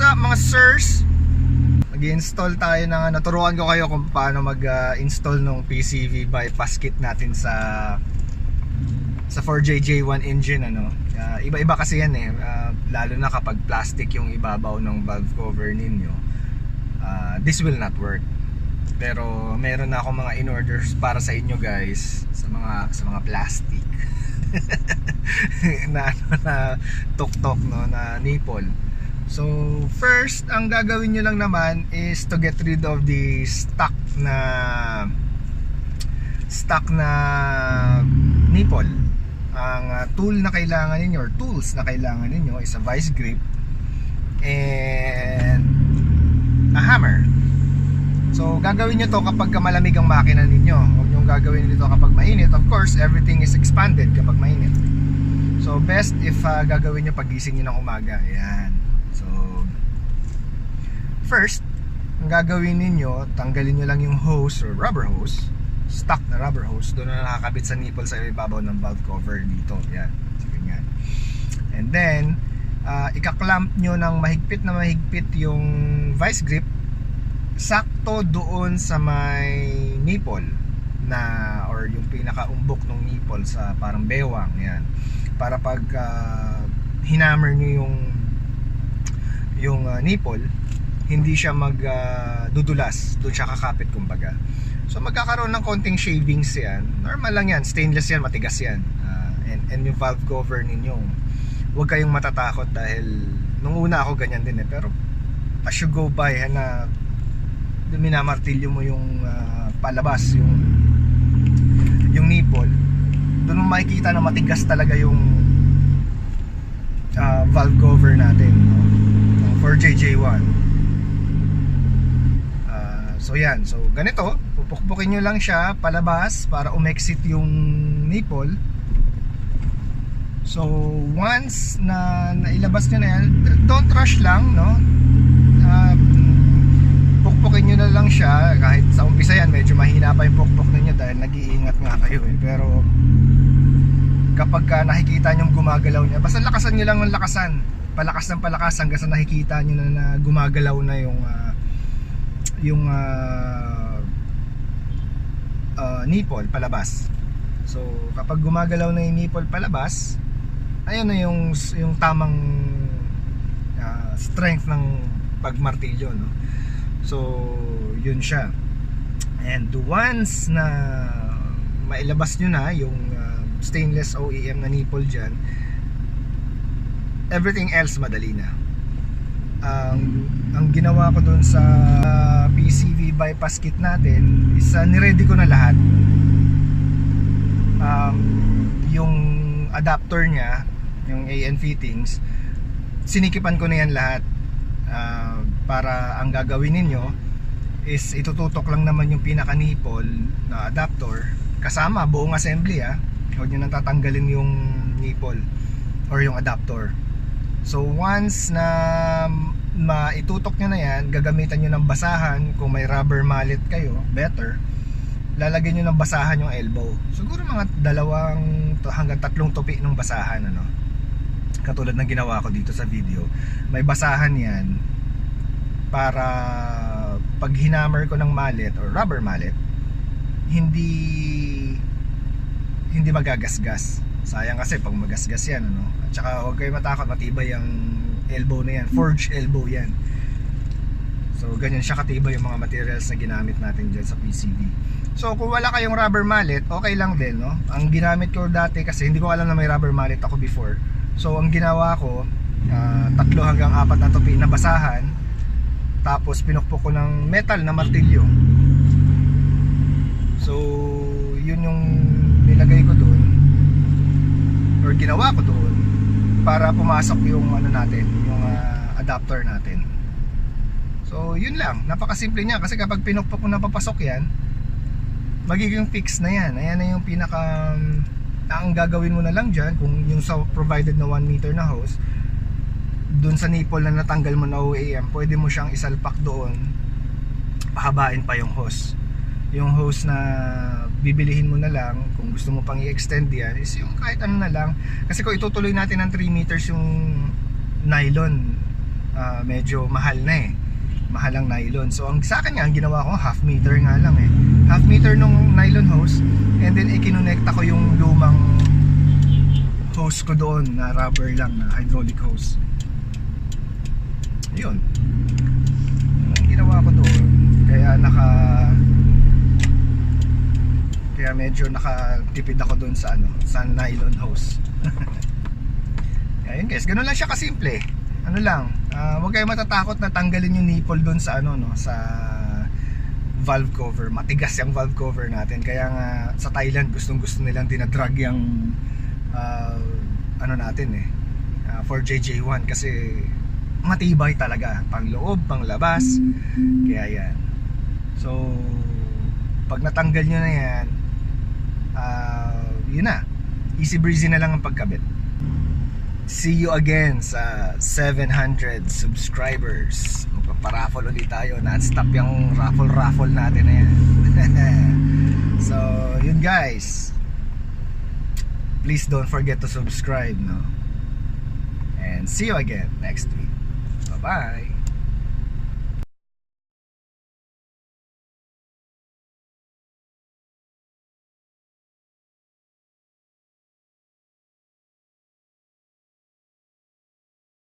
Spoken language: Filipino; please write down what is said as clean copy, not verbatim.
up mga sirs? Mag-install tayo ng naturuan ko kayo kung paano mag-install ng PCV bypass kit natin sa 4JJ1 engine iba-iba kasi yan lalo na kapag plastic yung ibabaw ng valve cover ninyo. This will not work. Pero meron na ako mga in-orders para sa inyo guys sa mga plastic na tok-tok na nipple. So first, ang gagawin nyo lang naman is to get rid of the stock na nipple. Ang tool na kailangan ninyo or tools na kailangan ninyo is a vice grip and a hammer. So gagawin nyo to kapag malamig ang makina ninyo. Huwag nyo gagawin nito kapag mainit. Of course, everything is expanded kapag mainit. So best if gagawin nyo pagising nyo ng umaga. Ayan. So first, ang gagawin ninyo, tanggalin nyo lang yung hose or rubber hose, stock na rubber hose, doon na nakakabit sa nipple sa ibabaw ng valve cover dito. Yan. So ganyan. And then ika-clamp nyo ng mahigpit yung vice grip sakto doon sa may nipple na or yung pinaka-umbok ng nipple sa parang bewang. Yan. Para pag hinammer nyo yung nipple, hindi siya magdudulas, doon siya kakapit kumbaga. So magkakaroon ng konting shavings yan. Normal lang yan, stainless yan, matigas yan. And yung valve cover ninyo, huwag kayong matatakot dahil nung una ako ganyan din pero as you go by na minamartilyo mo yung palabas, yung nipple, doon mo makikita na matigas talaga yung valve cover natin, ng 4JJ1. So yan, so ganito, pupukpukin nyo lang siya palabas para umexit yung nipple. So once na nailabas nyo na yan, don't rush lang, pukpukin nyo na lang siya. Kahit sa umpisa yan medyo mahina pa yung pukpuk ninyo dahil nag-iingat nga kayo pero kapag nakikita nyo gumagalaw niya, basta lakasan nyo lang ng lakasan, palakas ng palakas hanggang sa nakikita nyo na gumagalaw na yung nipple palabas. So kapag gumagalaw na yung nipple palabas, ayun na yung tamang strength ng pagmartilyo, so yun siya. And once na mailabas nyo na yung stainless OEM na nipple dyan, everything else madali na. Ang ginawa ko dun sa PCV bypass kit natin is niready ko na lahat. Yung adapter nya, yung AN fittings, sinikipan ko na yan lahat. Para ang gagawin ninyo is itututok lang naman yung pinaka nipple na adapter kasama buong assembly. Huwag nyo nang tatanggalin yung nipple or yung adapter. So once na maitutok nyo na yan, gagamitan nyo ng basahan. Kung may rubber mallet kayo, better lalagyan nyo ng basahan yung elbow. Siguro mga 2 hanggang 3 tupi ng basahan, katulad ng ginawa ko dito sa video. May basahan yan para pag hinammer ko ng mallet or rubber mallet, hindi magagasgas. Sayang kasi pag magasgas yan, At saka huwag kayo matakot, matibay ang elbow na yan, forged elbow yan. So ganyan siya katibay yung mga materials na ginamit natin dyan sa PCV. So kung wala kayong rubber mallet, okay lang din, Ang ginamit ko dati, kasi hindi ko alam na may rubber mallet ako before, so ang ginawa ko, 3 hanggang 4 na tupi na basahan, tapos pinukpok ko ng metal na martilyo. So yun yung nilagay ko doon or ginawa ko doon para pumasok yung natin, yung adapter natin. So yun lang, napakasimple niya kasi kapag pinukpok mo na papasok yan, magiging fix na yan. Ayan na yung pinaka ang gagawin mo na lang dyan, kung yung sa provided na 1 meter na hose, dun sa nipple na natanggal mo na OEM, pwede mo siyang isalpak doon, pahabain pa yung hose. Yung hose na bibilihin mo na lang, kung gusto mo pang i-extend yan, is yung kahit ano na lang. Kasi kung itutuloy natin ng 3 meters yung nylon medyo mahal na eh. Mahal ang nylon. So ang sa akin nga, ang ginawa ko, half meter nga lang eh. Half meter nung nylon hose, and then ikinonekta ko yung lumang hose ko doon na rubber lang, na hydraulic hose. Yun. Ang ginawa ko doon, kaya medyo nakatipid ako doon sa sa nylon hose. Kaya yun guys, ganun lang siya kasimple. Ano lang, huwag kayo matatakot na tanggalin yung nipple doon sa sa valve cover. Matigas yung valve cover natin. Kaya nga sa Thailand gustong-gusto nilang dinadrag yung natin for JJ1 kasi matibay talaga, pang loob, pang labas. Kaya yan. So pag natanggal nyo na yan, yun na, easy breezy na lang ang pagkabit. See you again sa 700 subscribers. Magpaparaffle ulit tayo. Non-stop yung raffle natin na yan. So yun guys, please don't forget to subscribe, no? And see you again next week. Bye bye.